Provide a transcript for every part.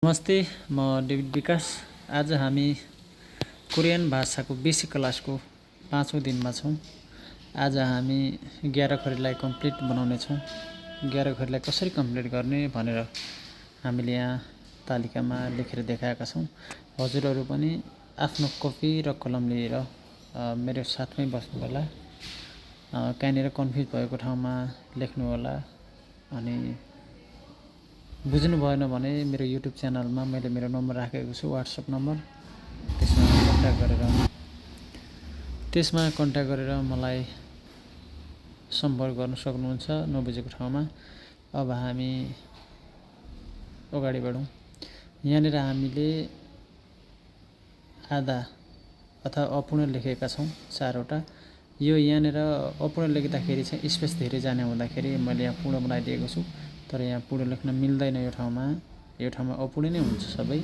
नमस्ते, म डेभिड विकास। आज हामी कोरियन भाषाको बेसिक क्लासको 5औं दिनमा छौँ। आज हामी 11 खरीलाई कम्प्लिट बनाउने छौँ। 11 खरीलाई कसरी कम्प्लिट गर्ने भनेर हामीले यहाँ तालिकामा लेखेर देखाएका छौँ। हजुरहरू पनि आफ्नो कपी र कलम लिएर मेरो साथमै बस्नु होला। कहाँनिर कन्फ्युज भएको ठाउँमा लेख्नु होला। अनि बुझ्नु भएन भने मेरो युट्युब च्यानलमा मैले मेरो नम्बर राखेको छु, WhatsApp नम्बर। त्यसमा कन्ट्याक्ट गरेर मलाई सम्पर्क गर्न सक्नुहुन्छ 9 बजेको ठाउँमा। अब हामी अगाडि बढौँ। यहाँनिर हामीले आधा अथवा अपूर्ण लेखेका छौँ 4वटा। यो यहाँनिर अपूर्ण लेख्दाखेरि चाहिँ स्पेस धेरै जाने हुँदाखेरि मैले यहाँ पूर्ण बनाइदिएको छु। तर यहाँ पूर्ण लेख्न मिल्दैन। यो ठाउँमा अपूर्ण नै हुन्छ सबै।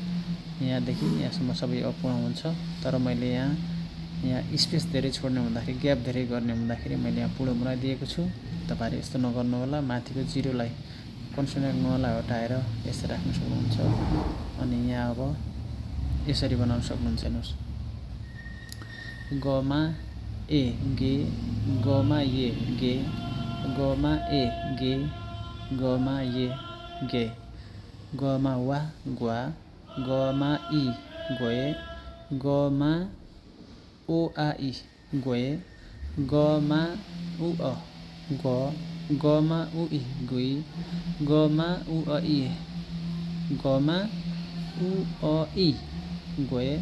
यहाँदेखि यहाँसम्म सबै अपूर्ण हुन्छ। तर मैले यहाँ स्पेस धेरै छोड्ने हुँदाखेरि, ग्याप धेरै गर्ने हुँदाखेरि मैले यहाँ पूर्ण बनाइदिएको छु। तपाईहरु यस्तो नगर्नु होला। माथिको जिरोलाई कन्सोनेन्ट नलाई हटाएर यसरी राख्न सक्नुहुन्छ। अनि यहाँ अब यसरी बनाउन सक्नुहुन्छ। हेर्नुहोस्, गमा ए गे, गमा ए गे, गमा ए गे, गमा ए गे, गमा वा ग्वा, गमा इ गोए, गमा ओ आ इ गोए, गमा उ अ गो, गमा उ इ गुई, गमा उ अ इ, गमा उ अ इ गोए,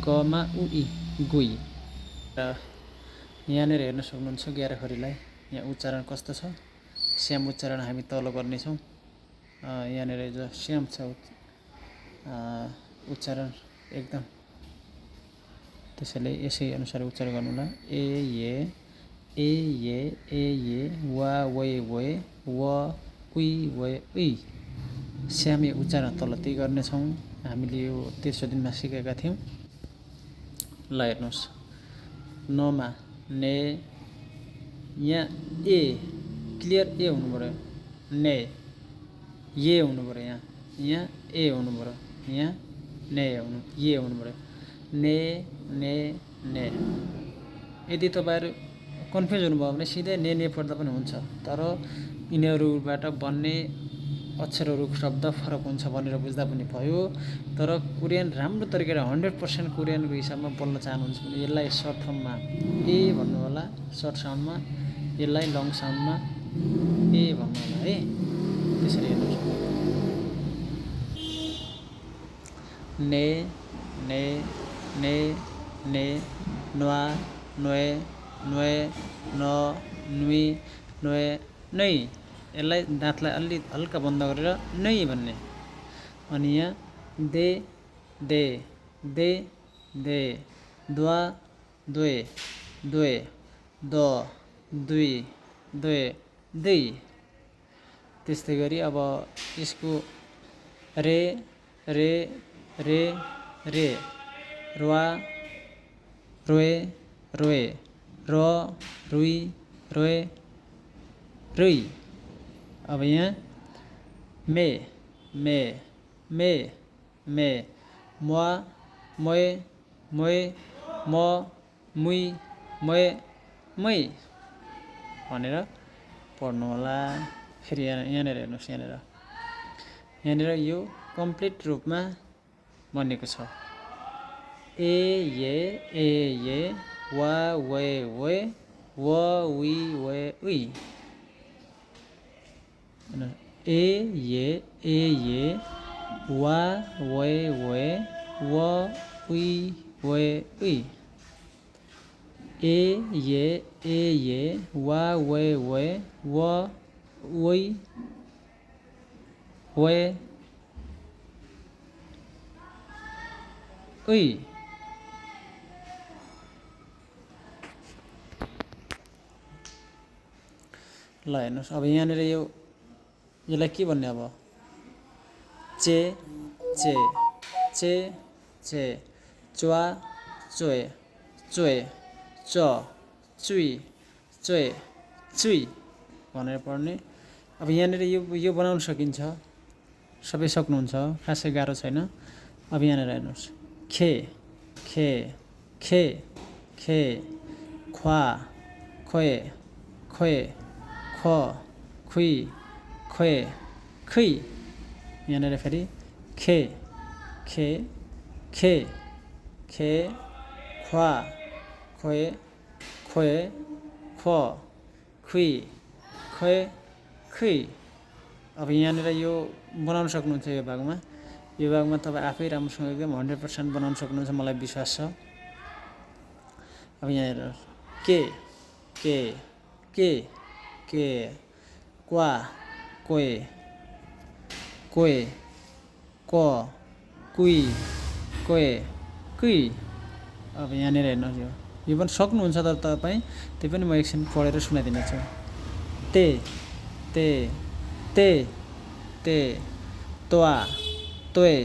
गमा उ इ गुई। यहाँनिर हेर्न सक्नुहुन्छ 11 खरीलाई। यहाँ उच्चारण कस्तो छ? श्याम उच्चारण हामी तल गर्नेछौँ। यहाँनिर जो श्याम छ उच्चारण एकदम त्यसैले यसै अनुसार उच्चारण गर्नु होला। ए ये वा वे वे व उई वे उई। श्यामे उच्चारण तल त्यही गर्नेछौँ। हामीले यो तेस्रो दिनमा सिकेका थियौँ। ल हेर्नुहोस्, नमा ने, यहाँ ए क्लियर ए हुनु पर्यो। ने ये हुनु पर्यो। यहाँ ए हुनु पर्यो। यहाँ ने ये हुनु पर्यो। ने ने ने। यदि तपाईहरु कन्फ्युज हुनुभयो भने सिधै ने पढ्दा पनि हुन्छ। तर यिनीहरूबाट बन्ने अक्षरहरू शब्द फरक हुन्छ भनेर बुझ्दा पनि भयो। तर कोरियन राम्रो तरिकाले 100% कोरियनको हिसाबमा बोल्न चाहनुहुन्छ भने यसलाई सर्ट फर्ममा ए भन्नु होला। सर्ट साउन्डमा यसलाई लङ साउन्डमा ए भन्नु होला है। त्यसरी हेर्नुहोस्, ने ने ने ने, न्वा नोए नोए, न नुई नोए नै। यसलाई दाँतलाई अलि हल्का बन्द गरेर नै भन्ने। अनि यहाँ दे दे दे दे, द्वा द्वे द्वे, द दुई द्वे दुई। त्यस्तै गरी अब यसको रे रे रे रे, र्वा रोए रोए, र रुई रोए रुई। अब यहाँ मे मे मे मे, म्वा मोए मोए, म मुई मोए मै भनेर पढ्नु होला। फेरि यहाँनिर हेर्नुहोस्, यहाँनिर यो कम्प्लिट रूपमा बनेको छ। ए ये वा वे वे व उई वे उई। ए ये वा वे वे व उई वे उई। ए ये वा वे वे व उई वे उई। ल हेर्नुहोस्, अब यहाँनिर यसलाई के भन्ने? अब चे चे चे चे, च्वा चोए चोए, च चुई चोए चुई भनेर पढ्ने। अब यहाँनिर यो बनाउन सकिन्छ। सबै सक्नुहुन्छ खासै गाह्रो छैन अब यहाँनिर हेर्नुहोस् खे खे खे खे ख्वा खोए खोए ख खुई खोए खुई यहाँनिर फेरि खे खे खे खे ख्वा खोए खोए ख खुई खोए खुई अब यहाँनिर यो बनाउन सक्नुहुन्छ यो भागमा तपाईँ आफै राम्रोसँग एकदम 100% बनाउन सक्नुहुन्छ मलाई विश्वास छ अब यहाँ के क्वा कोए कोए क कुई कोए कुई अब यहाँनिर हेर्नुहोस् यो पनि सक्नुहुन्छ तर तपाईँ त्यो पनि म एकछिन पढेर सुनाइदिनेछु ते ते ते ते त्वा तोए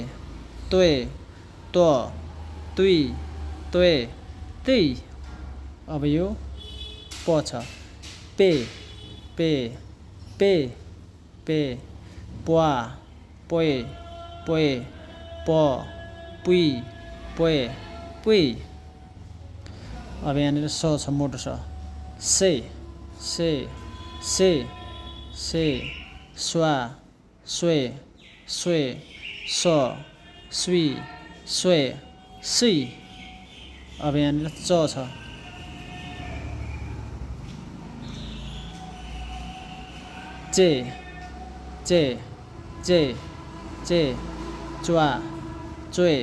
तोए त्व तुई तोए तुई अब यो प छ पे पे पे पे प्वा पोए पोए प पुई पोए पुई अब यहाँनिर स छ मोटो से स्वा स्वे स्वे स सुई स्वे सुई अब यहाँनिर च छ चे चे चे चे च्वा चोए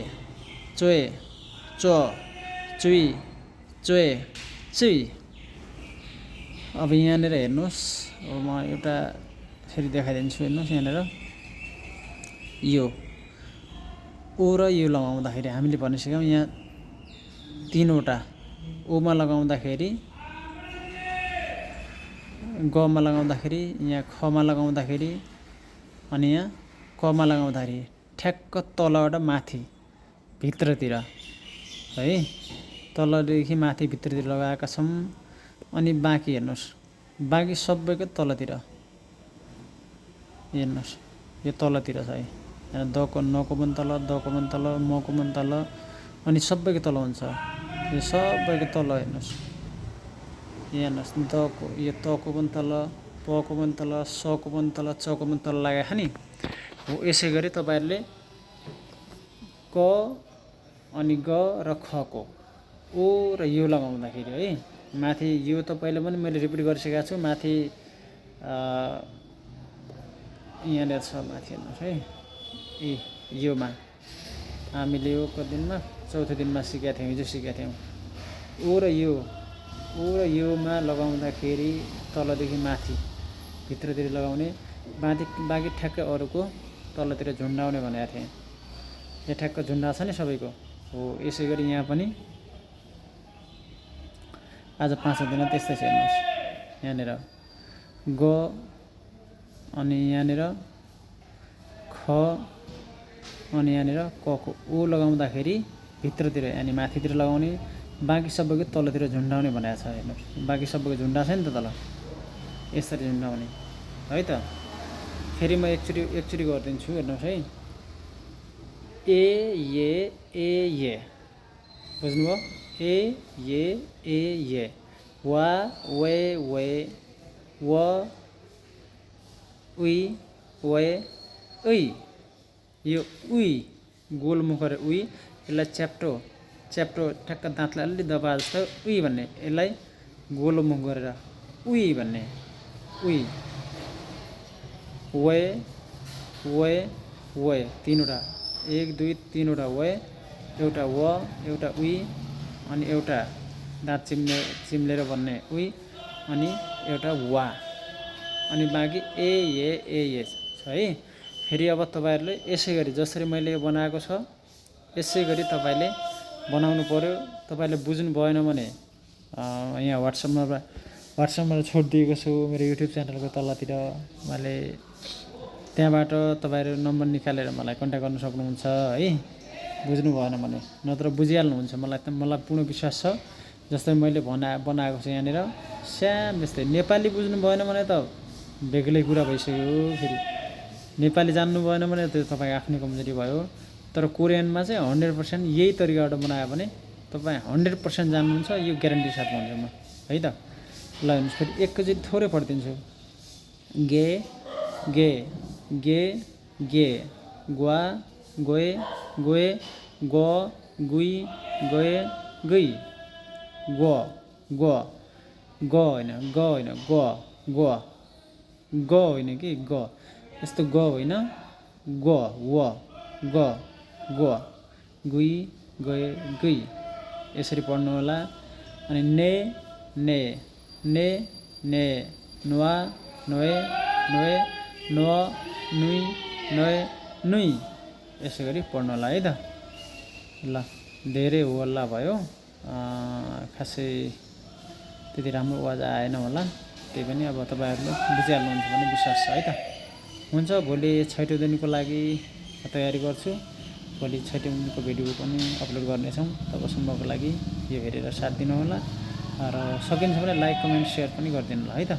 चोए चो चुई चोए चुई अब यहाँनिर हेर्नुहोस् अब म एउटा फेरि देखाइदिन्छु हेर्नुहोस् यहाँनिर यो ओ र यो लगाउँदाखेरि हामीले भनिसक्यौँ यहाँ तीनवटा ओमा लगाउँदाखेरि गमा लगाउँदाखेरि यहाँ खमा लगाउँदाखेरि अनि यहाँ कमा लगाउँदाखेरि ठ्याक्क तलबाट माथि भित्रतिर है तलदेखि माथि भित्रतिर लगाएका छौँ अनि बाँकी हेर्नुहोस् बाँकी सबैको तलतिर हेर्नुहोस् यो तलतिर छ है यहाँ दको नको पनि तल दको पनि तल मको पनि तल अनि सबैको तल हुन्छ यो सबैको तल हेर्नुहोस् हेर्नुहोस् दको यो तको पनि तल पको पनि तल सको पनि तल चको पनि तल लगाएको नि हो यसै गरी तपाईँहरूले क अनि ग र खको ओ र यो लगाउँदाखेरि है माथि यो त पहिला पनि मैले रिपिट गरिसकेको छु माथि यहाँनिर छ माथि हेर्नुहोस् है योमा हामीले यो कति दिनमा चौथो दिनमा सिकेका थियौँ हिजो सिकेका थियौँ ओ र योमा लगाउँदाखेरि तलदेखि माथि भित्रतिर लगाउने बाँकी ठ्याक्कै अरूको तलतिर झुन्डाउने भनेको थिएँ यहाँ ठ्याक्क झुन्डा छ नि सबैको हो यसै गरी यहाँ पनि आज 5 दिन त्यस्तै छ हेर्नुहोस् यहाँनिर ग अनि यहाँनिर ख अनि यहाँनिर कको ओ लगाउँदाखेरि भित्रतिर अनि माथितिर लगाउने बाँकी सबैको तलतिर झुन्डाउने भनेको छ हेर्नुहोस् बाँकी सबैको झुन्डा छ नि त तल यसरी झुन्डाउने है त फेरि म एकचोटि गरिदिन्छु हेर्नुहोस् है ए ये बुझ्नुभयो ए ये वा वे व उई वे उई यो उई गोल मुख गरेर उई यसलाई च्याप्टो ठ्याक्क दाँतलाई अलि दबा जस्तो उई भन्ने यसलाई गोलो मुख गरेर उई भन्ने उई वे तीनवटा 1 2 3वटा वे एउटा व एउटा उई अनि एउटा दाँत चिम्लेर भन्ने उई अनि एउटा वा अनि बाँकी ए ये छ है फेरि अब तपाईहरुले यसै गरी जसरी मैले यो बनाएको छ यसै गरी तपाईले बनाउनु पर्यो तपाईले बुझ्नु भएन भने यहाँ व्हाट्सएपमा छोडिदिएको छु मेरो युट्युब च्यानलको तलतिर मैले त्यहाँबाट तपाईहरु नम्बर निकालेर मलाई कन्ट्याक्ट गर्न सक्नुहुन्छ है बुझ्नु भएन भने नत्र बुझिहाल्नुहुन्छ मलाई पूर्ण विश्वास छ जस्तै मैले बनाएको छु यहाँनिर स्याम यस्तै नेपाली बुझ्नु भएन भने त बेग्लै कुरा भइसक्यो फेरि नेपाली जान्नु भएन भने त्यो तपाईँ आफ्नै कमजोरी भयो। तर कोरियनमा चाहिँ 100% यही तरिकाबाट बनायो भने तपाईँ 100% जान्नुहुन्छ, यो ग्यारेन्टी साथ भन्छु म है त। ल हेर्नुहोस् फेरि एकैचोटि थोरै पढिदिन्छु। गे गे गे गे ग्वा गोए गोए गो गुई गोए गुई गो गो ग होइन ग होइन ग ग ग होइन कि ग, यस्तो ग होइन, ग व ग ग गुई गए गुई यसरी पढ्नु होला। अनि ने ने ने ने नुवा नोए नोए नुवा नुई नोए नुई यसै गरी पढ्नु होला है त। ल धेरै होल्ला भयो, खासै त्यति राम्रो आवाज आएन होला, त्यही पनि अब तपाईँहरूले बुझिहाल्नुहुन्छ भन्ने विश्वास छ है त। हुन्छ, भोलि छैटौँ दिनको लागि तयारी गर्छु। भोलि छैटौँ दिनको भिडियो पनि अपलोड गर्नेछौँ। तबसम्मको लागि यो हेरेर साथ दिनुहोला र सकिन्छ भने लाइक कमेन्ट सेयर पनि गरिदिनु होला है त।